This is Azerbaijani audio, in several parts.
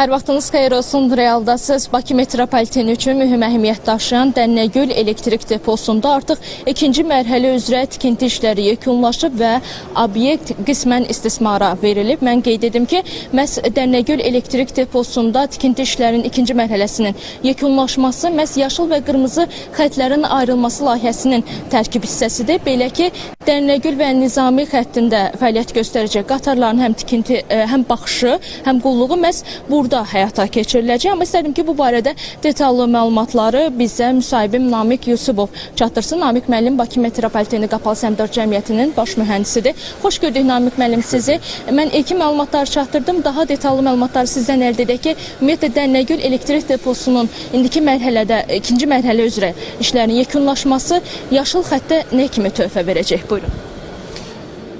Hər vaxtınız xeyir olsun, realdasınız. Bakı metropoliteni üçün mühüm əhəmiyyət daşıyan Dənnəgül elektrik deposunda artıq ikinci mərhələ üzrə tikinti işləri yekunlaşıb və obyekt qismən istismara verilib. Mən qeyd edim ki, məhz Dənnəgül elektrik deposunda tikinti işlərinin ikinci mərhələsinin yekunlaşması məhz yaşıl və qırmızı xətlərin ayrılması layihəsinin tərkib hissəsidir. Belə ki, Dənnəgül və Nizami xəttində fəaliyyət göstərəcək qatarların həm tikinti, həm baxışı, həm qulluğu məhz burada həyata keçiriləcək. Amma istədim ki, bu barədə detallı məlumatları bizə müsahibim Namiq Yusubov çatdırsın. Namiq müəllim Bakı Metropoliteni Qapalı Səhmdar Cəmiyyətinin baş mühəndisidir. Xoş gördük Namiq müəllim sizi. Mən ilkin məlumatları çatdırdım. Daha detallı məlumatları sizdən əldə edək ki, ümumiyyətlə Dənnəgül elektrik deposunun indiki mərhələdə, ikinci mərhələ üzrə işlərin yekunlaşması yaşıl xəttə nə kimi töhfə verəcək? Buyurun.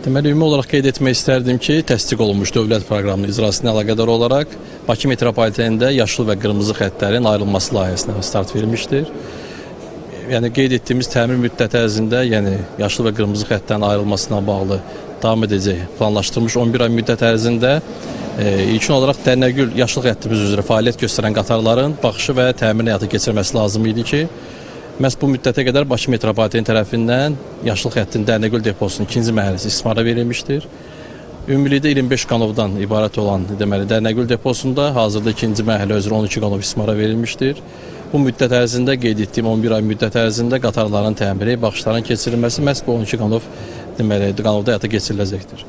Deməli, ümumi olaraq qeyd etmək istərdim ki, təsdiq olunmuş dövlət proqramının icrasına əlaqədar olaraq Bakı metropolitenində yaşıl və qırmızı xəttlərin ayrılması layihəsinə start verilmişdir. Yəni, qeyd etdiyimiz təmir müddəti ərzində, yəni yaşıl və qırmızı xəttlərin ayrılmasına bağlı davam edəcək planlaşdırılmış 11 ay müddət ərzində ilkin olaraq Dənnəgül yaşıl xəttimiz üzrə fəaliyyət göstərən qatarların baxışı və təmirini həyata keçirməsi lazım idi ki, məhz bu müddətə qədər Bakı metropoliteni tərəfindən yaşıl xəttin Dənnəgül deposunun ikinci mərhələsi istismara verilmişdir. Ümumilikdə 25 qanovdan ibarət olan deməli Dənnəgül deposunda hazırda ikinci mərhələ üzrə 12 qanov istismara verilmişdir. Bu müddət ərzində qeyd etdiyim 11 ay müddət ərzində qatarların təmiri, baxışların keçirilməsi məhz bu 12 qanov deməli qanovda həyata keçiriləcəkdir.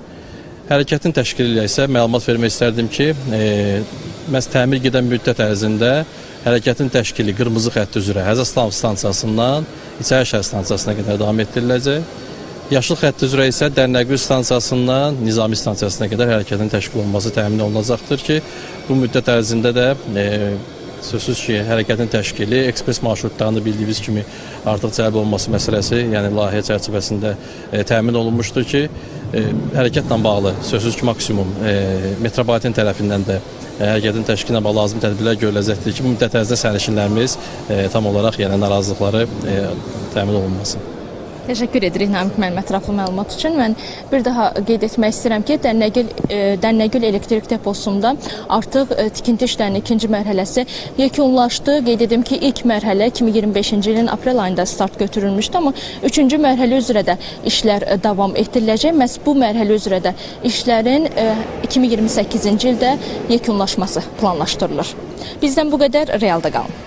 Hərəkətin təşkili ilə isə məlumat vermək istərdim ki, məhz təmir gedən müddət ərzində hərəkətin təşkili qırmızı xətt üzrə Həzəstan stansiyasından İçəri şəhər stansiyasına qədər davam etdiriləcək. Yaşıl xətt üzrə isə Dənnəgül stansiyasından Nizami stansiyasına qədər hərəkətin təşkil olunması təmin olunacaqdır ki, bu müddət ərzində də sözsüz ki, hərəkətin təşkili, ekspres marşrutlarında bildiyimiz kimi artıq cəlb olunması məsələsi, yəni layihə çərçivəsində təmin olunmuşdur ki, hərəkətlə bağlı sözsüz ki, maksimum metropoliten tərəfindən də hərəkətin təşkilinə bağlı lazım tədbirlər görüləcəkdir ki, bu müddət ərzində sərnişinlərimiz tam olaraq yəni narazılıqları təmin olunması. Təşəkkür edirik Namiq müəllim ətraflı məlumat üçün. Mən bir daha qeyd etmək istəyirəm ki, Dənnəgül elektrik deposunda artıq tikinti işlərinin ikinci mərhələsi yekunlaşdı. Qeyd edim ki, ilk mərhələ 2025-ci ilin aprel ayında start götürülmüşdü, amma üçüncü mərhələ üzrə də işlər davam etdiriləcək. Məhz bu mərhələ üzrə də işlərin 2028-ci ildə yekunlaşması planlaşdırılır. Bizdən bu qədər, realda qalın.